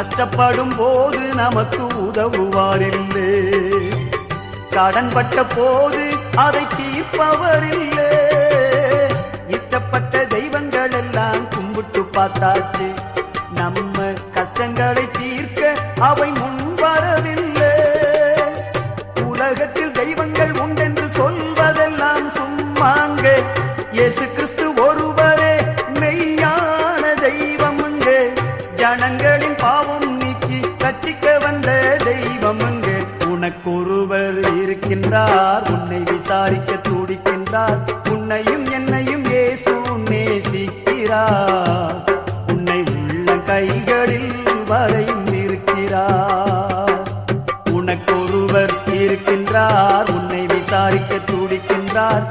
கஷ்டப்படும் போது நமக்கு உதவுவாரில்லை, கடன்பட்ட போது அதை தீர்ப்பவரில்லை. இஷ்டப்பட்ட தெய்வங்கள் எல்லாம் கும்பிட்டு பார்த்தாச்சு, நம்ம கஷ்டங்களை தீர்க்க அவை முன்வரவில்லை. உலகத்தில் தெய்வங்கள் உண்டென்று சொல்வதெல்லாம் சும்மாங்க, இயேசு கிறிஸ்து ஒருவரே மெய்யான தெய்வமுங்க. ஜனங்களின் பாவம் நீக்கி ரட்சிக்க வந்த தெய்வமுங்க. உனக்கொருவர் இருக்கின்றார், உன்னை விசாரிக்க துடிக்கின்றார். உன்னையும் என்னையும் இயேசு நேசிக்கிறார், உன்னை உள்ள கைகளில் வரைந்திருக்கிறார். உனக்கொருவர் இருக்கின்றார், உன்னை விசாரிக்க துடிக்கின்றார்.